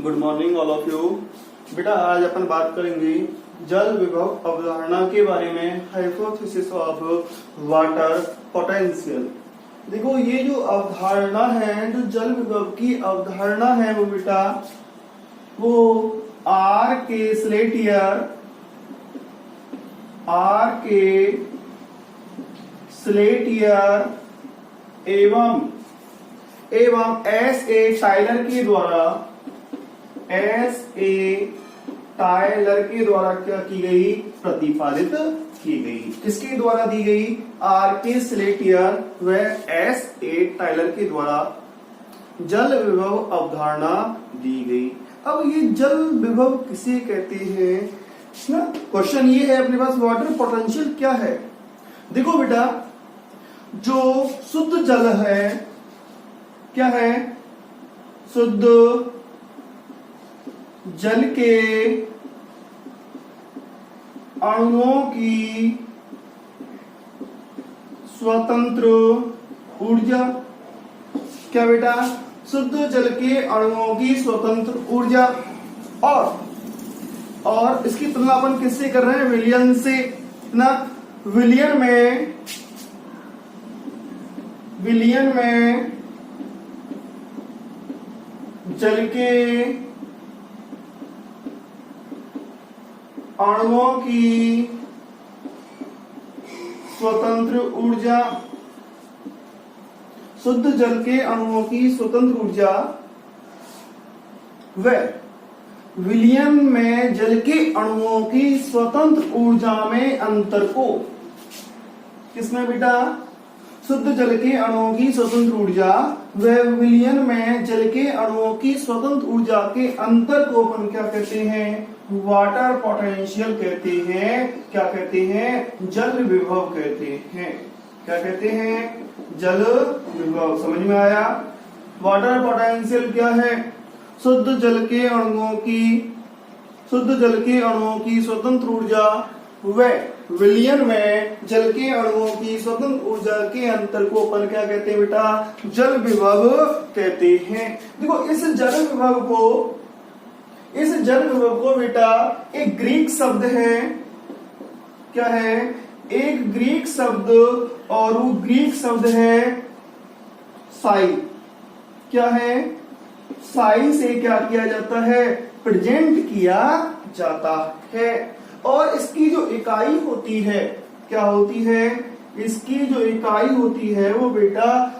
Good morning all of you. बेटा आज अपन बात करेंगे जल विभव अवधारणा के बारे में, हाइपोथेसिस ऑफ वाटर पोटेंशियल। देखो ये जो अवधारणा है, जो जल विभव की अवधारणा है वो बेटा वो आर के स्लेटियर एवं एस ए टायलर के द्वारा क्या की गई, प्रतिपादित की गई। किसके द्वारा दी गई? आर के स्लेटियर व एस ए टायलर के द्वारा जल विभव अवधारणा दी गई। अब ये जल विभव किसे कहते हैं ना, क्वेश्चन ये है अपने पास, वाटर पोटेंशियल क्या है। देखो बेटा जो शुद्ध जल है क्या है, शुद्ध जल के अणुओं की स्वतंत्र ऊर्जा। क्या बेटा? शुद्ध जल के अणुओं की स्वतंत्र ऊर्जा। और इसकी तुलना अपन किससे कर रहे हैं? विलियन से ना। विलियन में जल के अणुओं की स्वतंत्र ऊर्जा, शुद्ध जल के अणुओं की स्वतंत्र ऊर्जा व विलियन में जल के अणुओं की स्वतंत्र ऊर्जा में अंतर को, किसमें बेटा? शुद्ध जल के अणुओं की स्वतंत्र ऊर्जा व विलियन में जल के अणुओं की स्वतंत्र ऊर्जा के अंतर को अपन क्या कहते हैं? वाटर पोटेंशियल कहते हैं। क्या कहते हैं? जल विभव कहते हैं। क्या कहते हैं? जल विभव। समझ में आया? वाटर पोटेंशियल क्या है? शुद्ध जल के अणुओं की स्वतंत्र ऊर्जा व विलियन में जल के अणुओं की स्वतंत्र ऊर्जा के अंतर को अपन क्या कहते हैं बेटा? जल विभव कहते हैं। देखो इस जल विभव को बेटा एक ग्रीक शब्द है। क्या है? एक ग्रीक शब्द, और वो ग्रीक शब्द है साई। क्या है? साई से क्या किया जाता है? प्रेजेंट किया जाता है। और इसकी जो इकाई होती है, क्या होती है? इसकी जो इकाई होती है वो बेटा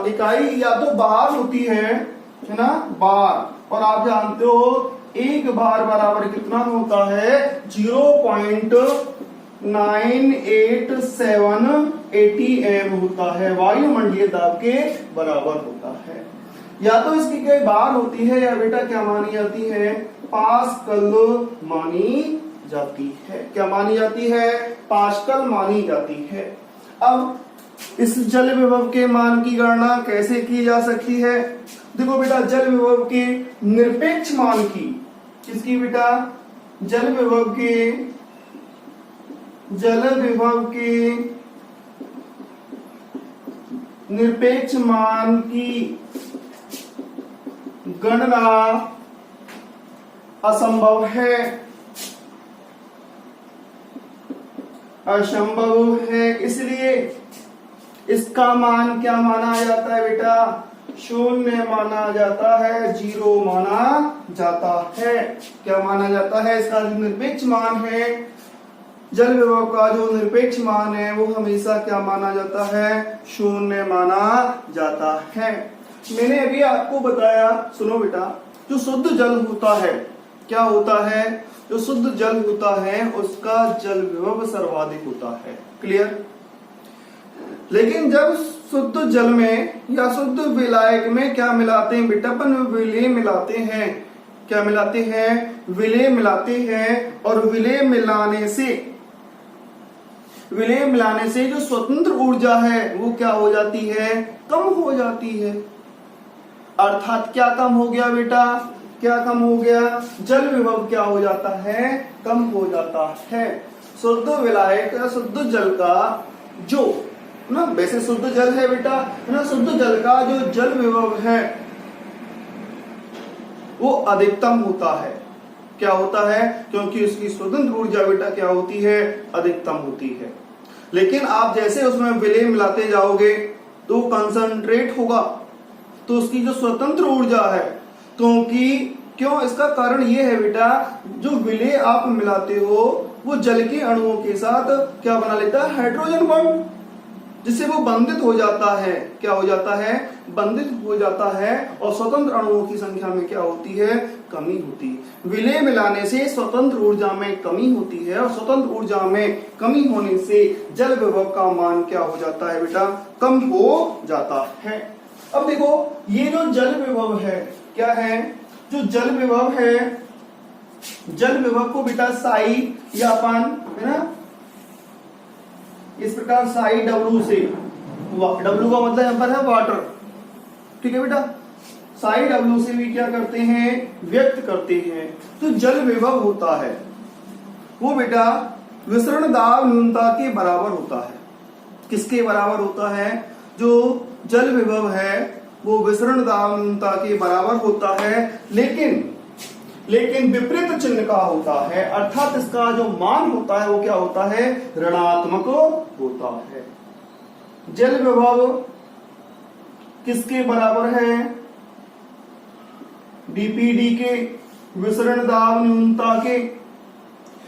इकाई या तो बार होती है ना, बार। और आप जानते हो एक बार बराबर कितना होता है? 0.9878 atm होता है, वायुमंडलीय दाब के बराबर होता है। या तो इसकी कोई बार होती है या बेटा क्या मानी जाती है? पास्कल मानी जाती है। क्या मानी जाती है? पास्कल मानी जाती है। अब इस जल विभव के मान की गणना कैसे की जा सकती है? देखो बेटा जल विभव के निरपेक्ष मान की, किसकी बेटा? जल विभव के निरपेक्ष मान की गणना असंभव है। इसलिए इसका मान क्या माना जाता है बेटा? शून्य माना जाता है, 0 माना जाता है। क्या माना जाता है? इसका जो निरपेक्ष मान है, जल विभव का जो निरपेक्ष मान है वो हमेशा क्या माना जाता है? शून्य माना जाता है। मैंने अभी आपको बताया, सुनो बेटा, जो शुद्ध जल होता है क्या होता है? जो शुद्ध जल होता है उसका जल विभव सर्वाधिक होता है। क्लियर? लेकिन जब शुद्ध जल में या शुद्ध विलायक में क्या मिलाते हैं बेटा? अपन विलेय मिलाते हैं। क्या मिलाते हैं? विलेय मिलाते हैं। और विलेय मिलाने से जो स्वतंत्र ऊर्जा है वो क्या हो जाती है? कम हो जाती है। अर्थात क्या कम हो गया बेटा? क्या कम हो गया? जल विभव क्या हो जाता है? कम हो जाता है। शुद्ध विलायक या शुद्ध जल का जो ना, वैसे शुद्ध जल है बेटा ना, शुद्ध जल का जो जल विभव है वो अधिकतम होता है। क्या होता है? क्योंकि उसकी स्वतंत्र ऊर्जा बेटा क्या होती है? अधिकतम होती है। लेकिन आप जैसे उसमें विलेय मिलाते जाओगे तो कंसंट्रेट होगा, तो उसकी जो स्वतंत्र ऊर्जा है, क्यों इसका कारण ये है बेटा, जो विलेय आप मिलाते हो वो जल के अणुओं के साथ क्या बना लेता है? हाइड्रोजन बॉन्ड, जिससे वो बंधित हो जाता है। क्या हो जाता है? बंधित हो जाता है। और स्वतंत्र अणुओं की संख्या में क्या होती है? कमी होती है। विलेय मिलाने से स्वतंत्र ऊर्जा में कमी होती है, और स्वतंत्र ऊर्जा में कमी होने से जल विभव का मान क्या हो जाता है बेटा? कम हो जाता है। अब देखो, ये जो जल विभव है क्या है? जो जल विभव है, जल विभव को बेटा साई या अपन है ना इस प्रकार साई डब्ल्यू से, डब्ल्यू का मतलब यहाँ पर है वाटर, ठीक है बेटा, साई डब्ल्यू से भी क्या करते हैं? व्यक्त करते हैं। तो जल विभव होता है वो बेटा विसरण दाब न्यूनता के बराबर होता है। किसके बराबर होता है? जो जल विभव है वो विसरण दाब न्यूनता के बराबर होता है, लेकिन विपरीत चिन्ह का होता है, अर्थात इसका जो मान होता है वो क्या होता है? ऋणात्मक होता है। जल विभव किसके बराबर है? डीपीडी के, विसरण दाब न्यूनता के,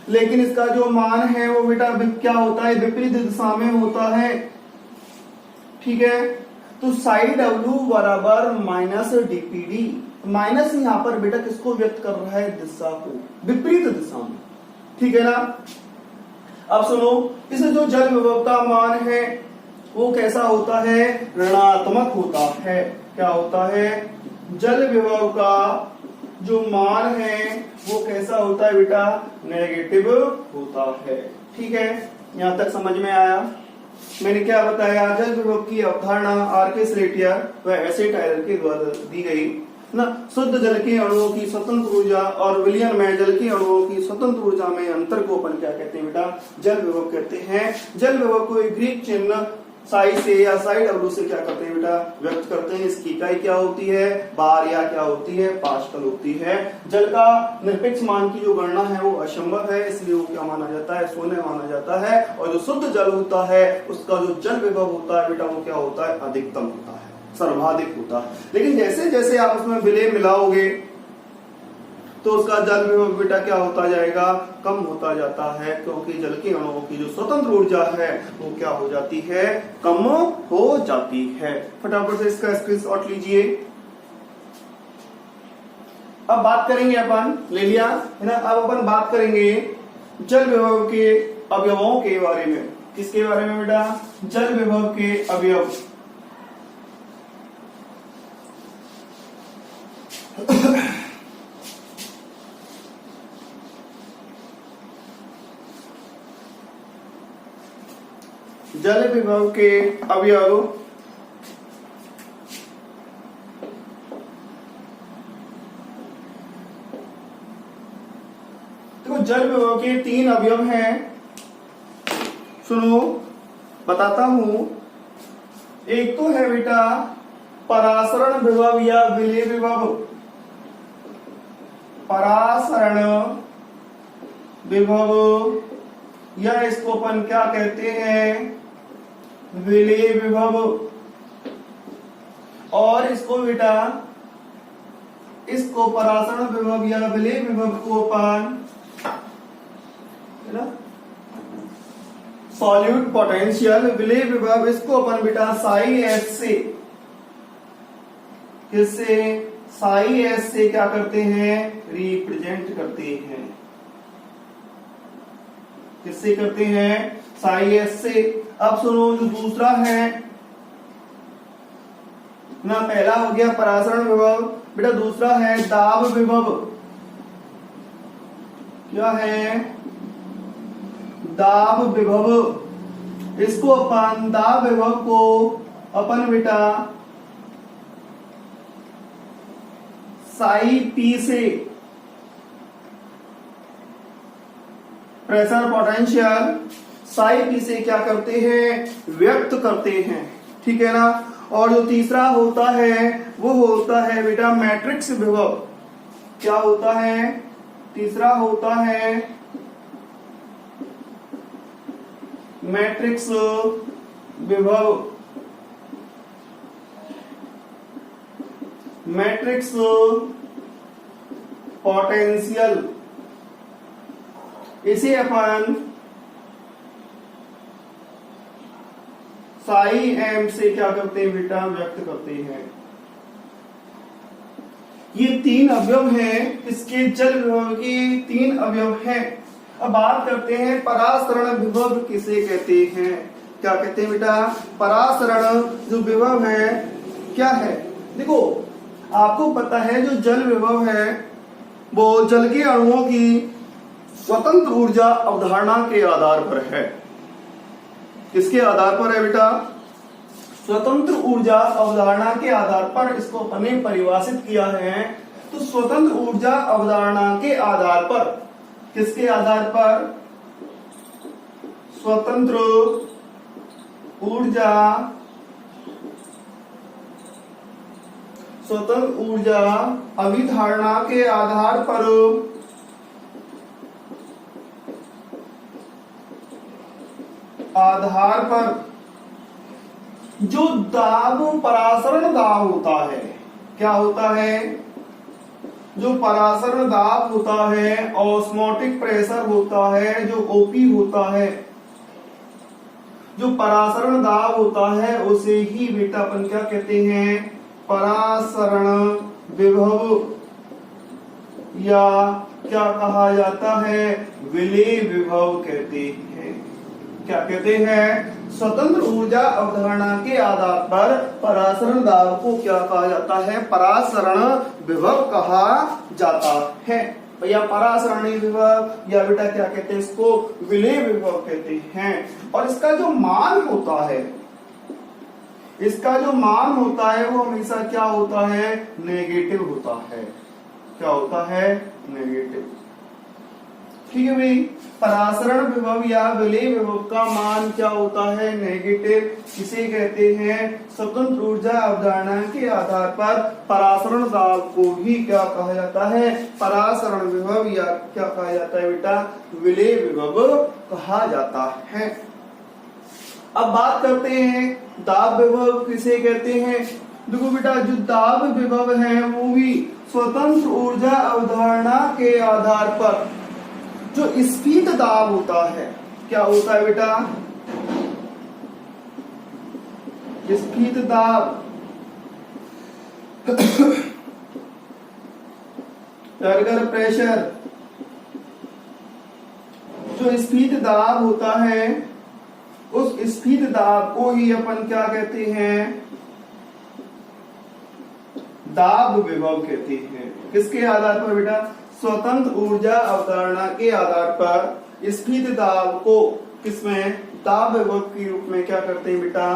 लेकिन इसका जो मान है वो बेटा क्या होता है? विपरीत दिशा में होता है, ठीक है। तो साई डब्ल्यू बराबर माइनस डीपीडी, माइनस यहां पर बेटा किसको व्यक्त कर रहा है? दिशा को, विपरीत दिशा में, ठीक है ना। अब सुनो, इस जो जल विभव का मान है वो कैसा होता है? ऋणात्मक होता है। क्या होता है? जल विभव का जो मान है वो कैसा होता है बेटा? नेगेटिव होता है, ठीक है। यहां तक समझ में आया? मैंने क्या बताया? जल विभव की अवधारणा आर.के. स्लेटियर व एस.ए. टायलर के द्वारा दी गई ना। शुद्ध जल के अणुओं की स्वतंत्र ऊर्जा और विलयन में जल के अणुओं की स्वतंत्र ऊर्जा में अंतर को अपन क्या कहते हैं बेटा? जल विभव कहते हैं। जल विभव को एक ग्रीक चिन्ह साई से या साई डब्ल्यू से क्या करते हैं बेटा? व्यक्त करते हैं। इसकी इकाई क्या होती है? बार या क्या होती है? पास्कल होती है। जल का निरपेक्ष मान की जो गणना है वो असंभव है, इसलिए वो क्या माना जाता है? शून्य माना जाता है। और जो शुद्ध जल होता है उसका जो जल विभव होता है बेटा वो क्या होता है? अधिकतम होता है, सर्वाधिक होता है। लेकिन जैसे जैसे आप उसमें विलेय मिलाओगे तो उसका जल विभव बेटा क्या होता जाएगा? कम होता जाता है, क्योंकि जल के अणुओं की जो स्वतंत्र ऊर्जा है वो क्या हो जाती है? कम हो जाती है। फटाफट से इसका स्क्रीनशॉट लीजिए। अब बात करेंगे अपन, ले लिया है ना। अब अपन बात करेंगे जल विभव के अवयवों के बारे में। किसके बारे में बेटा? जल विभव के अवयव। जल विभव के अवयव देखो, जल विभव के 3 अवयव हैं। सुनो, बताता हूं। एक तो है बेटा परासरण विभव या विलेय विभव। परासरण विभव या इसको अपन क्या कहते हैं? विलेय विभव। और इसको बेटा, इसको परासरण विभव या विलेय विभव को अपन है ना सॉल्यूट पोटेंशियल विलेय विभव, इसको अपन बेटा साई एस से, किससे? साई एस से क्या करते हैं? रिप्रेजेंट करते हैं। किससे करते हैं? साई एस से। अब सुनो, जो दूसरा है ना, पहला हो गया परासरण विभव बेटा, दूसरा है दाब विभव। क्या है? दाब विभव। इसको अपन, दाब विभव को अपन बेटा साई पी से, प्रेशर पोटेंशियल साई पी से क्या करते हैं? व्यक्त करते हैं, ठीक है ना। और जो तीसरा होता है वो होता है बेटा मैट्रिक्स विभव। क्या होता है, तीसरा होता है मैट्रिक्स विभव, मैट्रिक्स पोटेंशियल। इसे अपन साई एम से क्या करते हैं बेटा, व्यक्त करते हैं। ये तीन अवयव हैं, इसके जल विभव के तीन अवयव हैं। अब बात करते हैं परासरण विभव किसे कहते हैं। क्या कहते हैं बेटा, परासरण जो विभव है क्या है। देखो आपको पता है जो जल विभव है वो जल के अणुओं की स्वतंत्र ऊर्जा अवधारणा के आधार पर है। किसके आधार पर है बेटा, स्वतंत्र ऊर्जा अवधारणा के आधार पर इसको अपन ने परिभाषित किया है। तो स्वतंत्र ऊर्जा अवधारणा के आधार पर, किसके आधार पर, स्वतंत्र ऊर्जा, स्वतंत्र ऊर्जा अभिधारणा के आधार पर जो दाब, परासरण दाब होता है, क्या होता है, जो परासरण दाब होता है, ऑस्मोटिक प्रेशर होता है, जो ओपी होता है, जो परासरण दाब होता है उसे ही बेटा अपन क्या कहते हैं, परासरण विभव या क्या कहा जाता है, विलेय विभव कहते हैं। क्या कहते हैं, स्वतंत्र ऊर्जा अवधारणा के आधार पर परासरण दाब को क्या कहा जाता है, परासरण विभव कहा जाता है। भैया परासरणी विभव या बेटा क्या कहते हैं इसको, विलेय विभव कहते हैं। और इसका जो मान होता है, इसका जो मान होता है वो हमेशा क्या होता है, नेगेटिव होता है। क्या होता है, नेगेटिव। ठीक है भाई, परासरण विभव या विलेय विभव का मान क्या होता है, नेगेटिव। किसे कहते हैं, स्वतंत्र ऊर्जा अवधारणा के आधार पर परासरण दाब को ही क्या कहा जाता है, परासरण विभव या क्या कहा जाता है बेटा, विलेय विभव कहा जाता है। अब बात करते हैं दाब विभव किसे कहते हैं। देखो बेटा जो दाब विभव है वो भी स्वतंत्र ऊर्जा अवधारणा के आधार पर जो स्फीत दाब होता है, क्या होता है बेटा, स्फीत दाब, टर्गर प्रेशर, जो स्फीत दाब होता है उस स्फीत दाब को ही अपन क्या कहते हैं, दाब विभव कहते हैं। किसके आधार पर बेटा, स्वतंत्र ऊर्जा अवधारणा के आधार पर स्फीत दाब को किसमें, दाब विभव के रूप में क्या करते हैं बेटा,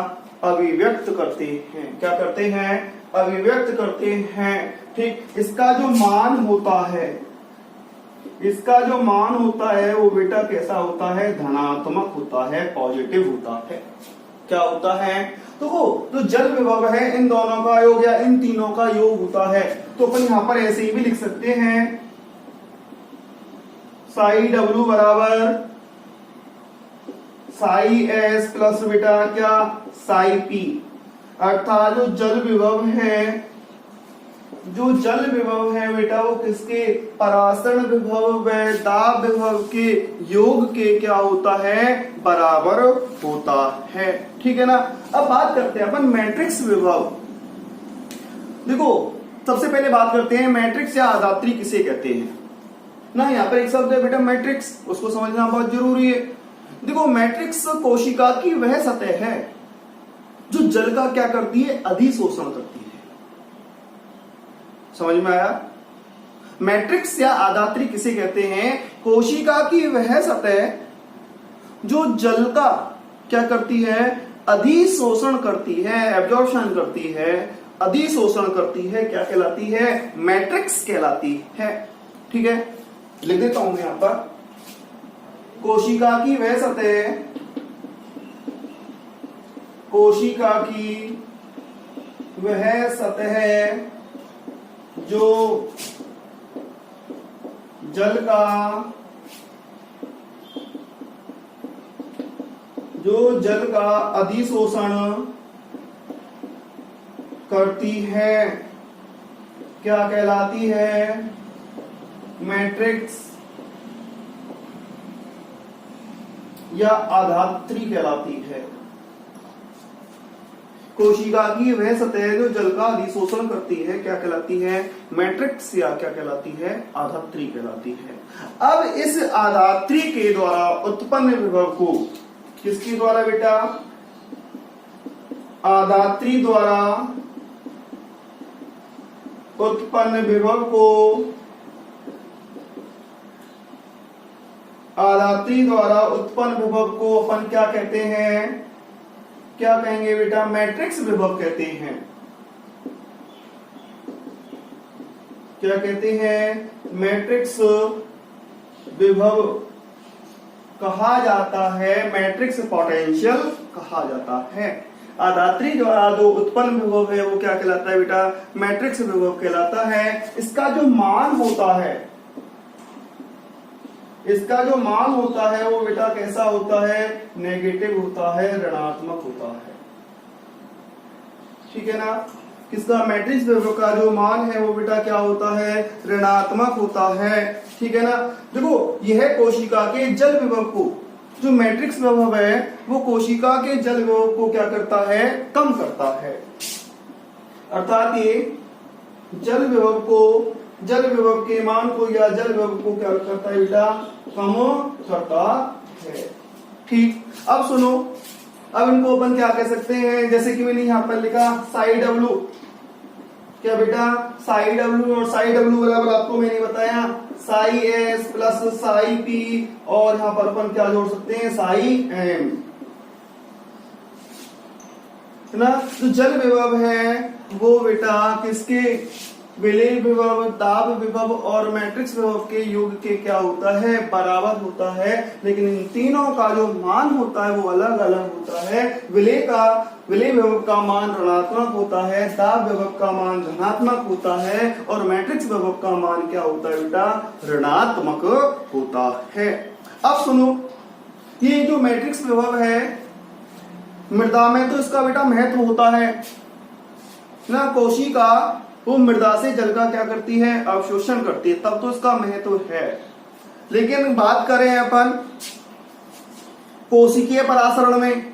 अभिव्यक्त करते हैं। क्या करते हैं, अभिव्यक्त करते हैं। ठीक, इसका जो मान होता है, इसका जो मान होता है वो बेटा कैसा होता है, धनात्मक होता है, पॉजिटिव होता है। क्या होता है, तो जल विभव है इन दोनों का योग या इन तीनों का योग होता है। तो अपन यहां पर ऐसे ही भी लिख सकते हैं, साई डब्ल्यू बराबर साई एस प्लस बेटा क्या, साई पी। अर्थात जो जल विभव है, जो जल विभव है बेटा वो किसके, परासरण विभव व दाब विभव के योग के क्या होता है, बराबर होता है। ठीक है ना। अब बात करते हैं अपन मैट्रिक्स विभव। देखो सबसे पहले बात करते हैं मैट्रिक्स या आदात्री किसे कहते हैं ना। यहाँ पर एक शब्द है बेटा मैट्रिक्स, उसको समझना बहुत जरूरी है। देखो मैट्रिक्स कोशिका की वह सतह है जो जल का क्या करती है, अधिशोषण करती है। समझ में आया। मैट्रिक्स या आदात्री किसे कहते हैं, कोशिका की वह सतह जो जल का क्या करती है, अधिशोषण करती है, एब्जॉर्प्शन करती है, अधिशोषण करती है। क्या कहलाती है, मैट्रिक्स कहलाती है। ठीक है, लिख देता हूं मैं यहां पर, कोशिका की वह सतह, कोशिका की वह सतह जो जल का अधिशोषण करती है क्या कहलाती है? मैट्रिक्स या आधात्री कहलाती है। कोशिका की वह सतह जो जल का अधिशोषण करती है क्या कहलाती है? मैट्रिक्स या क्या कहलाती है? आधात्री कहलाती है। अब इस आधात्री के द्वारा उत्पन्न विभव को, किसके द्वारा बेटा? आधात्री द्वारा उत्पन्न विभव को, आधात्री द्वारा उत्पन्न विभव को अपन क्या कहते हैं? क्या कहेंगे बेटा? मैट्रिक्स विभव कहते हैं। क्या कहते हैं? मैट्रिक्स विभव कहा जाता है, मैट्रिक्स पोटेंशियल कहा जाता है। आधात्री द्वारा जो उत्पन्न विभव है वो क्या कहलाता है बेटा? मैट्रिक्स विभव कहलाता है। इसका जो मान होता है, इसका जो मान होता है वो बेटा कैसा होता है? नेगेटिव होता है, ऋणात्मक होता है। ठीक है ना? किसका? मैट्रिक्स विभव का जो मान है वो बेटा क्या होता है? ऋणात्मक होता है। ठीक है ना? देखो, यह कोशिका के जल विभव को, जो मैट्रिक्स विभव है वो कोशिका के जल विभव को क्या करता है? कम करता है। अर्थात ये जल विभव को, जल विभव के मान को या जल विभव को क्या करता है बेटा? कम करता है। ठीक, अब सुनो, अब इनको अपन क्या कह सकते हैं? जैसे कि मैंने यहाँ पर लिखा साई डब्ल्यू, क्या बेटा? साई डब्ल्यू, और साई डब्ल्यू बराबर आपको मैंने बताया Sai S plus psi P, और यहां पर अपन क्या जोड़ सकते हैं? साई एम, है ना? तो जल विभव है वो बेटा किसके? विलेय विभव, दाब विभव और मैट्रिक्स विभव के योग के क्या होता है? बराबर होता है। लेकिन इन तीनों का जो मान होता है वो अलग अलग होता है। विलेय विभव का मान ऋणात्मक होता है, दाब विभव का मान धनात्मक होता है, और मैट्रिक्स विभव का मान क्या होता है बेटा? ऋणात्मक होता है। अब सुनो, ये जो मैट्रिक्स विभव है मृदा में तो इसका बेटा महत्व होता है ना। कोशिका वो मृदा से जल का क्या करती है? अवशोषण करती है, तब तो इसका महत्व है। लेकिन बात करें अपन कोशिकीय परासरण में,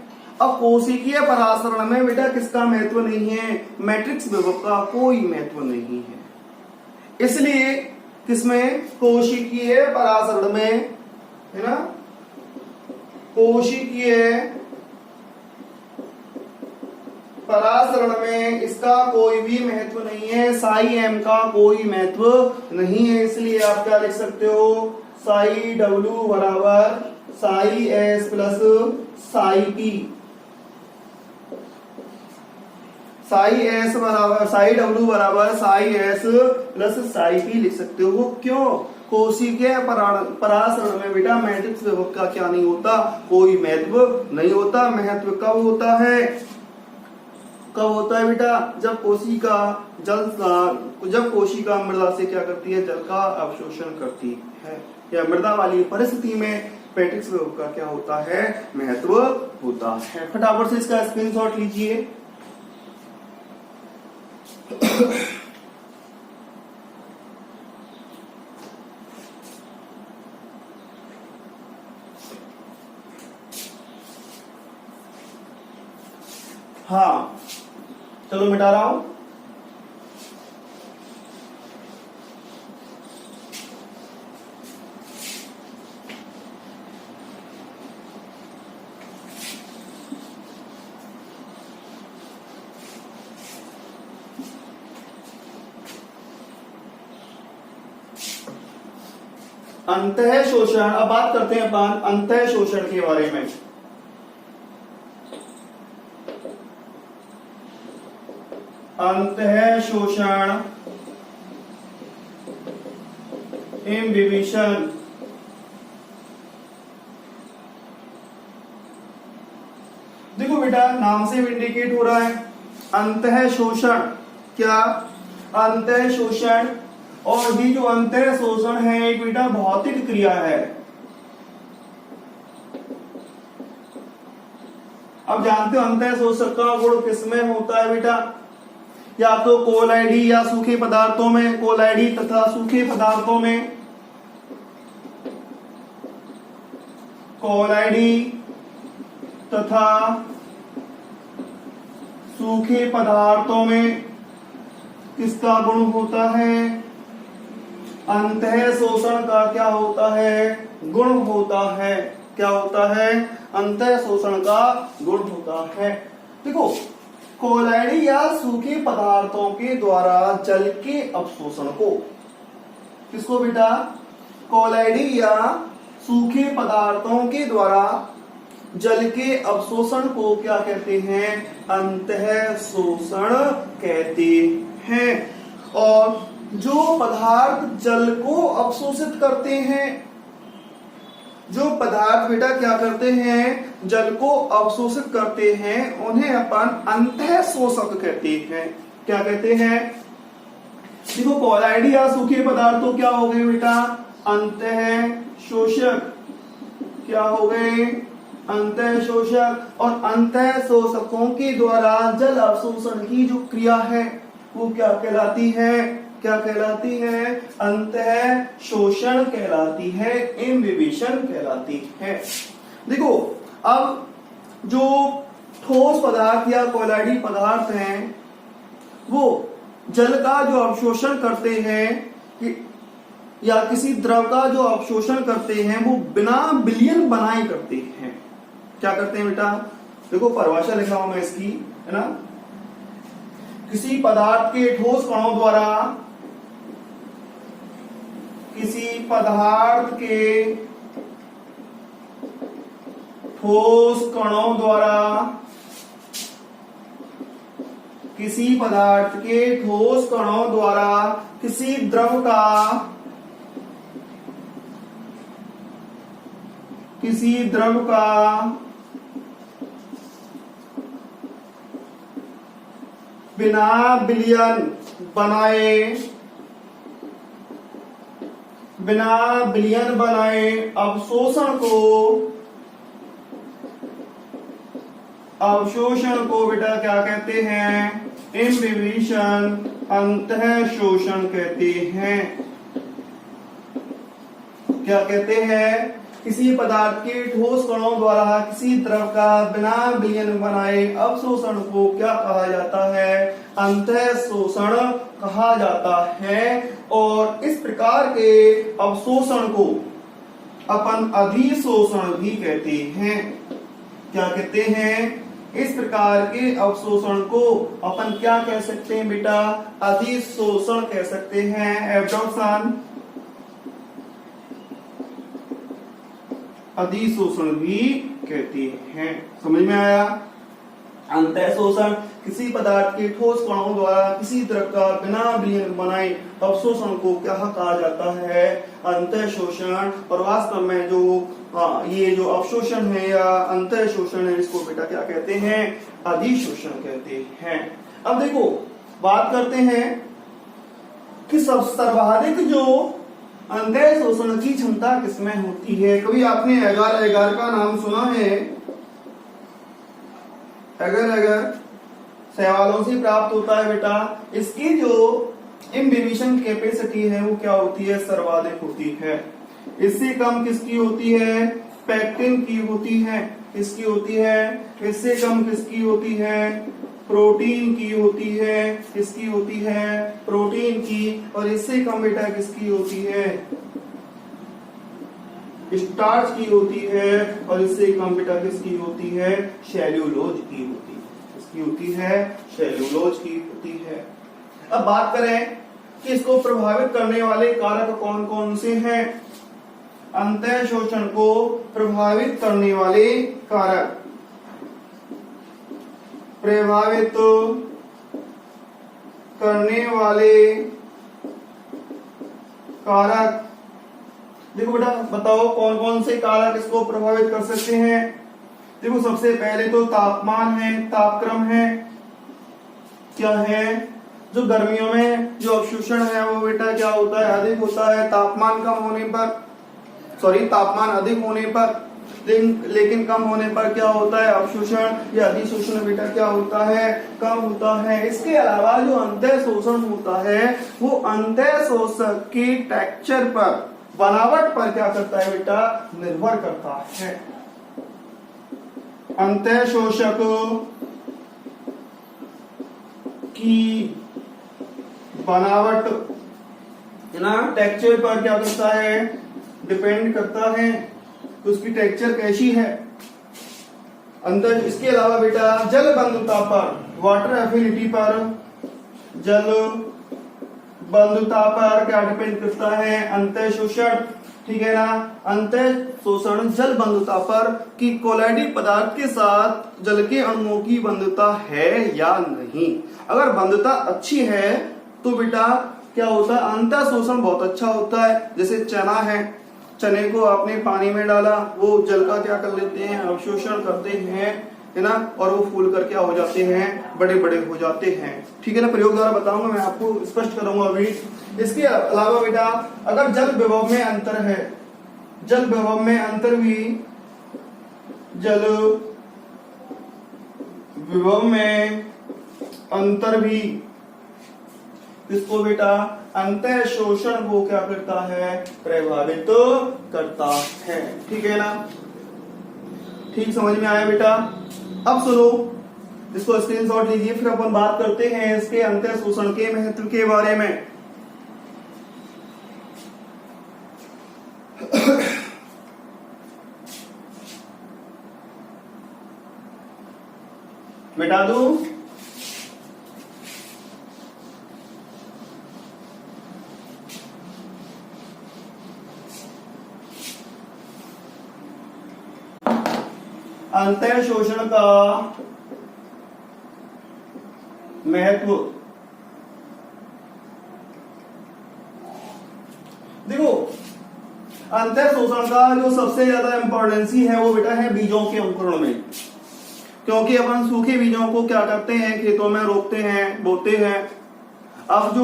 अब कोशिकीय परासरण में बेटा किसका महत्व नहीं है? मैट्रिक्स विभव का कोई महत्व नहीं है। इसलिए किसमें? कोशिकीय परासरण में, है ना, कोशिकीय परासरण में इसका कोई भी महत्व नहीं है। साई एम का कोई महत्व नहीं है। इसलिए आप क्या लिख सकते हो? साई डब्ल्यू बराबर Sai S plus psi P. Sai S बराबर साई डब्ल्यू बराबर Sai S plus psi P लिख सकते हो। क्यों? कोशिकीय परासरण में बेटा मैट्रिक्स विभव का क्या नहीं होता? कोई महत्व नहीं होता। महत्व कब होता है? कब होता है बेटा? जब कोशिका मृदा से क्या करती है? जल का अवशोषण करती है, या मृदा वाली परिस्थिति में मैट्रिक्स विभव का क्या होता है? महत्व होता है। फटाफट से इसका स्क्रीनशॉट लीजिए। हाँ, चलो मिटा रहा हूं। अंतः शोषण, अब बात करते हैं अपन अंतः शोषण के बारे में। अंतः शोषण इम्बिबिशन। देखो बेटा, नाम से इंडिकेट हो रहा है अंतः शोषण। क्या? अंतः शोषण और ये जो अंतः शोषण है एक बेटा भौतिक क्रिया है। अब जानते हो अंतः शोषक का गुण किसमें होता है बेटा? या तो कोलाइडी या सूखे पदार्थों में, कोलाइडी तथा सूखे पदार्थों में, कोलाइडी तथा सूखे पदार्थों में किसका गुण होता है? अंतः शोषण का क्या होता है? गुण होता है। क्या होता है? अंतः शोषण का गुण होता है। देखो, कोलाइडी या सूखे पदार्थों के द्वारा जल के अवशोषण को, किसको बेटा? कोलाइडी या सूखे पदार्थों के द्वारा जल के अवशोषण को क्या कहते हैं? अंतः शोषण कहते हैं। और जो पदार्थ जल को अवशोषित करते हैं, जो पदार्थ बेटा क्या करते हैं? जल को अवशोषित करते हैं, उन्हें अपन अंतः शोषक कहते हैं। क्या कहते हैं? देखो, कोलाइडी या सूखे पदार्थ तो क्या हो गए बेटा? अंतः शोषक। क्या हो गए? अंतः शोषक। और अंतः शोषकों के द्वारा जल अवशोषण की जो क्रिया है वो क्या कहलाती है? क्या कहलाती है? अंतः शोषण कहलाती है, इम्बिबिशन कहलाती है। देखो, अब जो ठोस पदार्थ या कोलाइडी पदार्थ हैं वो जल का जो अवशोषण करते हैं या किसी द्रव का जो अवशोषण करते हैं वो बिना विलयन बनाए करते हैं। क्या करते हैं बेटा? देखो, परिभाषा लिखा हूं मैं इसकी, है ना? किसी पदार्थ के ठोस कणों द्वारा, किसी पदार्थ के ठोस कणों द्वारा, किसी पदार्थ के ठोस कणों द्वारा किसी द्रव का, किसी द्रव का बिना विलयन बनाए, बिना विलयन बनाए अवशोषण को बेटा क्या कहते हैं? इम्बिबिशन, अंतः शोषण कहते हैं। क्या कहते हैं? किसी पदार्थ के ठोस कणों द्वारा किसी द्रव का बिना विलयन बनाए अवशोषण को क्या कहा जाता है? अंतः शोषण कहा जाता है। और इस प्रकार के अवशोषण को अपन अधिशोषण भी कहते हैं। क्या कहते हैं? इस प्रकार के अवशोषण को अपन क्या कह सकते हैं बेटा? अधिशोषण कह सकते हैं, एब्जॉर्प्शन, अधिशोषण भी कहते हैं। समझ में आया? अंतः शोषण किसी पदार्थ के ठोस कणों द्वारा किसी द्रव का बिना विलयन बनाए अवशोषण को क्या कहा जाता है? अंतः शोषण। और वास्तव में जो ये जो अवशोषण है या अंतः शोषण है, इसको बेटा क्या कहते हैं? अधिशोषण कहते हैं। अब देखो, बात करते हैं कि सर्वाधिक जो अंतः शोषण की क्षमता किसमें होती है? कभी आपने एगार एगार का नाम सुना है? एगर सवालों से प्राप्त होता है बेटा। इसकी जो इम्बिबिशन कैपेसिटी है वो क्या होती है? सर्वाधिक होती है। इससे कम किसकी होती है? पेक्टिन की होती है। किसकी होती है? इससे कम किसकी होती है? प्रोटीन की होती है। किसकी होती है? प्रोटीन की। और इससे कम बेटा किसकी होती है? स्टार्च की होती है। और इससे कम बेटा किसकी होती है? सेल्यूलोज की होती है। किसकी होती है? सेल्यूलोज की होती है। अब बात करें कि इसको प्रभावित करने वाले कारक कौन कौन से हैं? अंतः शोषण को प्रभावित करने वाले कारक, प्रभावित करने वाले कारक। देखो बेटा, बताओ कौन कौन से कारक इसको प्रभावित कर सकते हैं? देखो, सबसे पहले तो तापमान है, तापक्रम है। क्या है? जो गर्मियों में जो अवशोषण है वो बेटा क्या होता है, अधिक होता है तापमान कम होने पर, तापमान अधिक होने पर, लेकिन कम होने पर क्या होता है, अवशोषण या अधिशोषण बेटा क्या होता है, कम होता है। इसके अलावा जो अंतः शोषण होता है वो अंतः शोषक के टेक्सचर पर, बनावट पर क्या करता है बेटा, निर्भर करता है। अंतः शोषक की बनावट है ना, टेक्सचर पर क्या करता है, डिपेंड करता है, तो उसकी टेक्सचर कैसी है अंदर। इसके अलावा बेटा जल बंधुता पर, वाटर एफिनिटी पर, जल बंधुता पर क्या डिपेंड करता है, अंतः शोषण, ठीक है ना। अंतः शोषण जल बंधुता पर कि कोलॉइडी पदार्थ के साथ जल के अणुओं की बंधुता है या नहीं। अगर बंधुता अच्छी है तो बेटा क्या होता है, अंतः शोषण बहुत अच्छा होता है। जैसे चना है, चने को आपने पानी में डाला, वो जल का क्या कर लेते हैं, अवशोषण करते हैं, है ना, और वो फूल कर क्या हो जाते हैं, बड़े बड़े हो जाते हैं, ठीक है ना। प्रयोग द्वारा बताऊंगा मैं आपको, स्पष्ट करूंगा अभी। इसके अलावा बेटा अगर जल विभव में अंतर है, जल विभव में अंतर भी, जल विभव में अंतर भी इसको बेटा अंतः शोषण को क्या करता है, प्रभावित करता है, ठीक है ना। ठीक समझ में आया बेटा। अब सुनो, इसको स्क्रीनशॉट लीजिए, फिर अपन बात करते हैं इसके अंतः शोषण के महत्व के बारे में। मिटा दूं? अंतः शोषण का महत्व देखो, अंतः शोषण का जो सबसे ज्यादा इंपॉर्टेंसी है वो बेटा है बीजों के अंकुरण में। क्योंकि अपन सूखे बीजों को क्या करते हैं, खेतों में रोपते हैं, बोते हैं। अब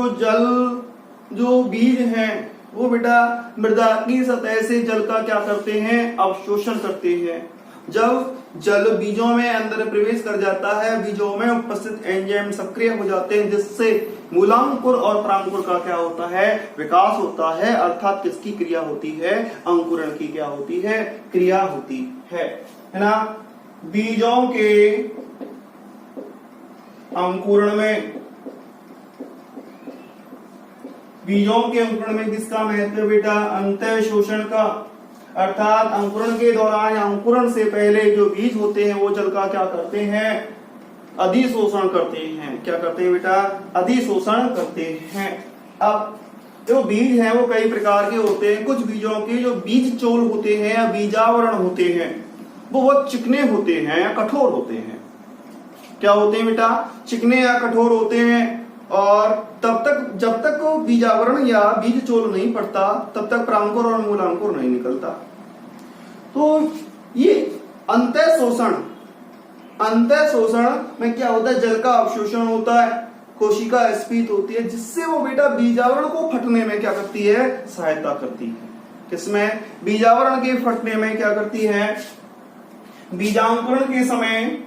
जो बीज हैं वो बेटा मृदा की सतह से जल का क्या करते हैं, अवशोषण करते हैं। जब जल बीजों में अंदर प्रवेश कर जाता है, बीजों में उपस्थित एंजाइम सक्रिय हो जाते हैं, जिससे मूलांकुर और परांकुर का क्या होता है, विकास होता है। अर्थात किसकी क्रिया होती है, अंकुरण की क्या होती है, क्रिया होती है ना। बीजों के अंकुरण में, बीजों के अंकुरण में किसका महत्व बेटा, अंतः शोषण का। अर्थात अंकुरण के दौरान या अंकुरण से पहले जो बीज होते हैं वो जल का क्या करते हैं, अधिशोषण करते हैं। क्या करते हैं बेटा, अधिशोषण करते हैं। अब जो बीज हैं वो कई प्रकार के होते हैं। कुछ बीजों के जो बीज चोल होते हैं या बीजावरण होते हैं वो बहुत चिकने होते हैं या कठोर होते हैं। क्या होते हैं बेटा, चिकने या कठोर होते हैं। और तब तक जब तक बीजावरण या बीज चोल नहीं पड़ता तब तक परांकुर और मूलांकुर नहीं निकलता। तो ये अंतः शोषण में क्या होता है, जल का अवशोषण होता है, कोशिका स्फीत होती है, जिससे वो बेटा बीजावरण को फटने में क्या करती है, सहायता करती है। किसमें, बीजावरण के फटने में क्या करती है, बीजांकुरण के समय,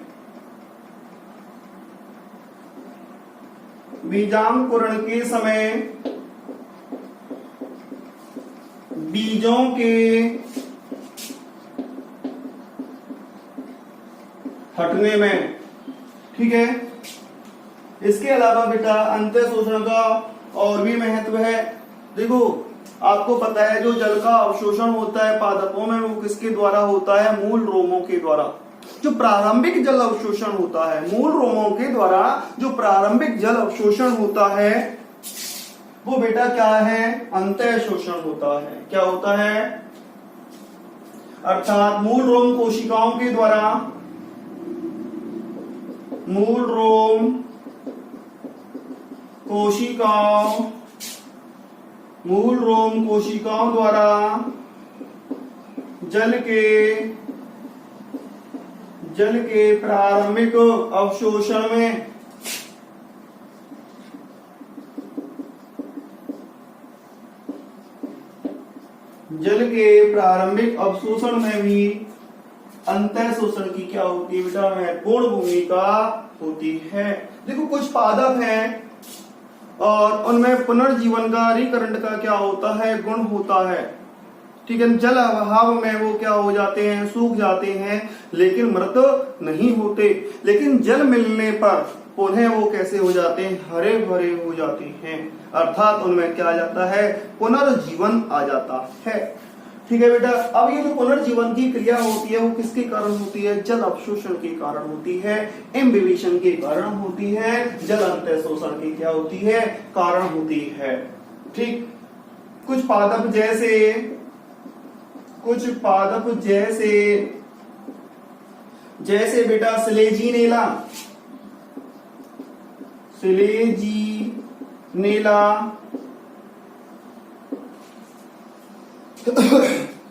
बीजांकुरण के समय बीजों के हटने में, ठीक है। इसके अलावा बेटा अंतः शोषण का और भी महत्व है। देखो आपको पता है जो जल का अवशोषण होता है पादपों में वो किसके द्वारा होता है, मूल रोमों के द्वारा। जो प्रारंभिक जल अवशोषण होता है, मूल रोमों के द्वारा जो प्रारंभिक जल अवशोषण होता है वो बेटा क्या है, अंतः शोषण होता है। क्या होता है, अर्थात मूल रोम कोशिकाओं के द्वारा, मूल रोम कोशिकाओं द्वारा जल के प्रारंभिक अवशोषण में जल के प्रारंभिक अवशोषण में भी अंतः शोषण की क्या होती है बेटा, महत्वपूर्ण भूमिका होती है। देखो कुछ पादप हैं और उनमें पुनर्जीवनकारीकरण का क्या होता है, गुण होता है। ठीक है, जल अभाव में वो क्या हो जाते हैं, सूख जाते हैं, लेकिन मृत नहीं होते। लेकिन जल मिलने पर पुनः वो कैसे हो जाते हैं, हरे भरे हो जाते हैं, अर्थात उनमें क्या आ जाता है, पुनर्जीवन आ जाता है। ठीक है बेटा, अब ये जो पुनर्जीवन की क्रिया होती है वो किसके कारण होती है, जल अवशोषण के कारण होती है, इम्बिबिशन के कारण होती है, जल अंतः शोषण की क्या होती है, कारण होती है। ठीक, कुछ पादप जैसे बेटा सिलेजीनेला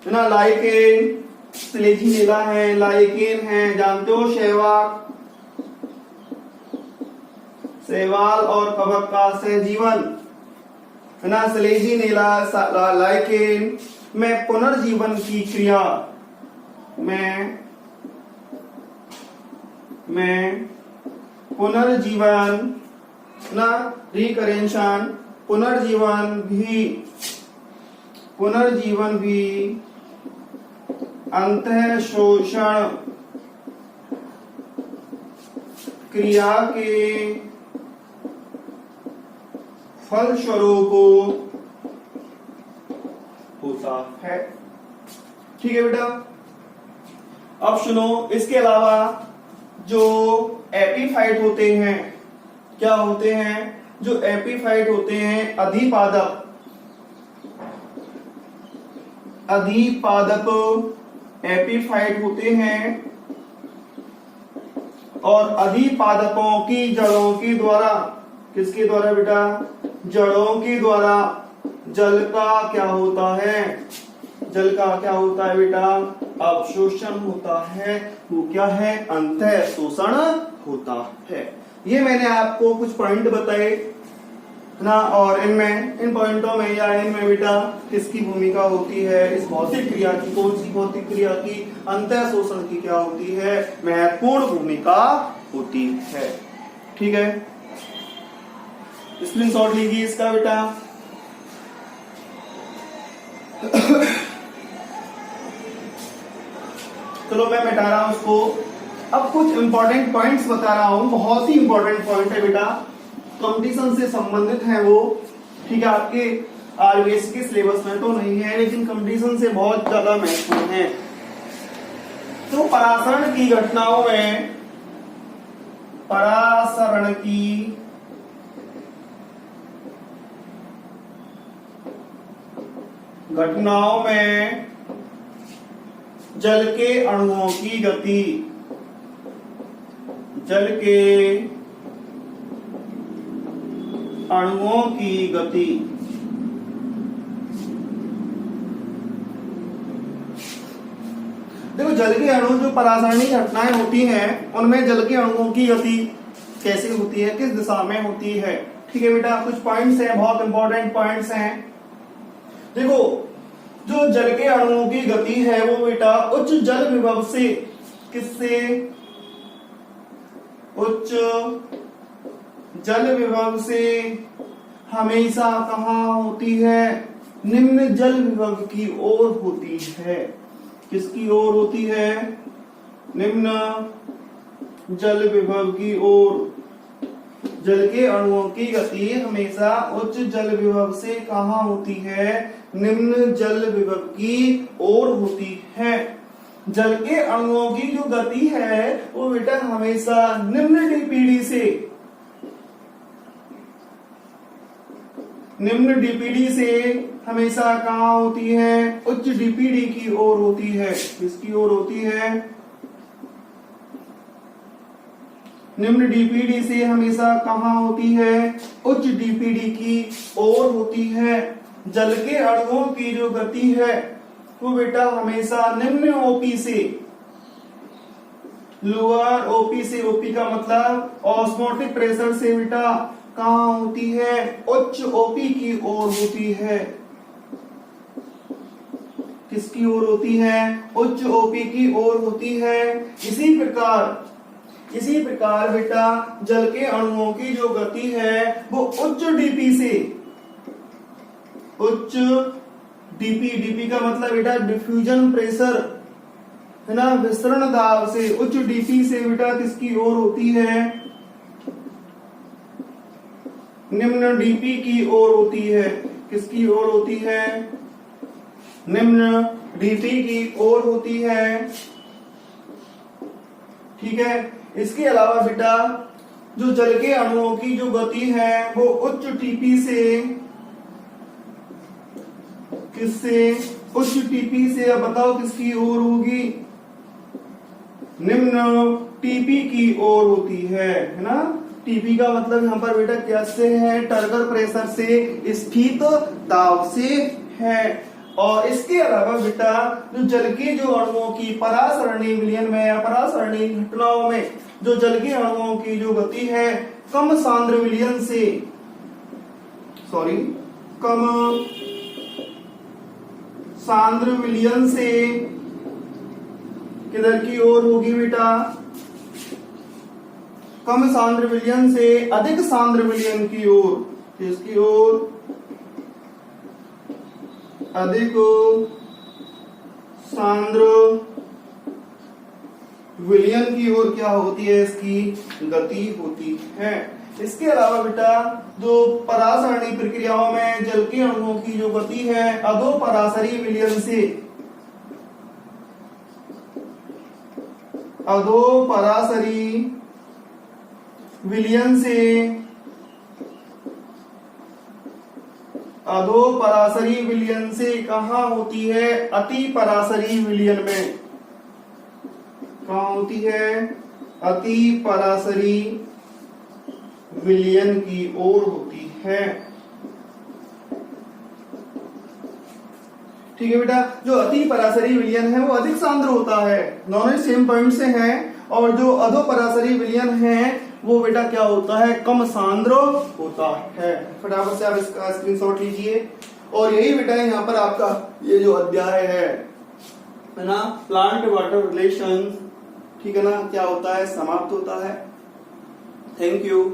ना, लाइकेन, सिलेजीनेला है, लाइकेन है, जानते हो, शैवाल और कवक का सहजीवन है ना। सिलेजीनेला, लाइकेन में पुनर्जीवन की क्रिया में पुनर्जीवन ना, रिकरेंशन, पुनर्जीवन भी अंतः शोषण क्रिया के फलस्वरूप होता है। ठीक है बेटा, अब सुनो, इसके अलावा जो एपीफाइट होते हैं, क्या होते हैं, जो एपीफाइट होते हैं, अधिपादप एपीफाइट होते हैं, और अधिपादपों की जड़ों के द्वारा, किसके द्वारा बेटा, जड़ों के द्वारा जल का क्या होता है बेटा, अवशोषण होता है। वो क्या है, अंतः शोषण होता है। ये मैंने आपको कुछ पॉइंट बताए ना, और इन पॉइंटों में या इनमें बेटा किसकी भूमिका होती है, इस भौतिक क्रिया की, कौन सी भौतिक क्रिया की, अंतः शोषण की क्या होती है, महत्वपूर्ण भूमिका होती है। ठीक है, स्क्रीनशॉट लीजिए इसका बेटा। चलो मैं मिटा रहा हूं उसको। अब कुछ इंपॉर्टेंट पॉइंट्स बता रहा हूं, बहुत ही इंपॉर्टेंट पॉइंट है बेटा, कंपटीशन से संबंधित है वो। ठीक है, आपके आरबीएससी के सिलेबस में तो नहीं है, लेकिन कंपटीशन से बहुत ज्यादा महत्वपूर्ण है। तो परासरण की घटनाओं में, परासरण की घटनाओं में जल के अणुओं की गति, जल के अणुओं की गति देखो, जल के अणु जो परासरणी घटनाएं होती हैं, उनमें जल के अणुओं की गति कैसे होती है, किस दिशा में होती है। ठीक है बेटा, कुछ पॉइंट्स हैं, बहुत इंपॉर्टेंट पॉइंट्स हैं। देखो, जो जल के अणुओं की गति है वो बेटा उच्च जल विभव से, किससे, उच्च जल विभव से हमेशा कहाँ होती है, निम्न जल विभव की ओर होती है। किसकी ओर होती है, निम्न जल विभव की ओर। जल के अणुओं की गति हमेशा उच्च जल विभव से कहाँ होती है, निम्न जल विभव की ओर होती है। जल के अणुओं की जो गति है वो बेटा हमेशा निम्न डीपीडी से हमेशा कहाँ होती है, उच्च डीपीडी की ओर होती है। किसकी ओर होती है, निम्न डीपीडी से हमेशा कहाँ होती है, उच्च डीपीडी की ओर होती है। जल के अणुओं की जो गति है वो बेटा हमेशा निम्न ओपी से, लोअर ओपी से, ओपी का मतलब ऑस्मोटिक प्रेशर से बेटा कहाँ होती है, उच्च ओपी की ओर होती है। किसकी ओर होती है? उच्च ओपी की ओर होती है। इसी प्रकार बेटा जल के अणुओं की जो गति है वो उच्च डीपी का मतलब बेटा डिफ्यूजन प्रेशर है ना, विसरण दाब से, उच्च डीपी से बेटा किसकी ओर होती है? निम्न डीपी की ओर होती है। किसकी ओर होती है? निम्न डीपी की ओर होती है। ठीक है। इसके अलावा बेटा जो जल के अणुओं की जो गति है वो उच्च टीपी से, किससे? उच्च टीपी से। अब बताओ किसकी ओर होगी? निम्न टीपी की ओर होती है ना। टीपी का मतलब यहाँ पर बेटा कैसे है? टर्गर प्रेशर से, स्थित दाब से है। और इसके अलावा बेटा जो जल के जो अणुओं की परासरणी विलयन में या परासरणी घटनाओं में जो जल के अणुओं की जो गति है कम सांद्र विलयन से, कम सांद्र विलयन से किधर की ओर होगी बेटा? कम सांद्र विलयन से अधिक सांद्र विलयन की ओर। किसकी ओर? अधिक सांद्र विलयन की ओर क्या होती है? इसकी गति होती है। इसके अलावा बेटा जो परासरणी प्रक्रियाओं में जल के अणुओं की जो गति है अधोपरासरी विलयन से, अधोपरासरी विलयन से, अधोपरासरी विलयन से कहाँ होती है? अति परासरी विलयन में। कहाँ होती है? अति परासरी विलयन की ओर होती है। ठीक है बेटा। जो अति परासरी विलयन है वो अधिक सांद्र होता है, दोनों सेम पॉइंट से हैं। और जो अधोपरासरी विलयन है वो बेटा क्या होता है? कम सांद्र होता है। फटाफट से आप इसका स्क्रीनशॉट लीजिए। और यही बेटा यहाँ पर आपका ये जो अध्याय है ना, प्लांट वाटर रिलेशन, ठीक है ना, क्या होता है? समाप्त होता है। Thank you.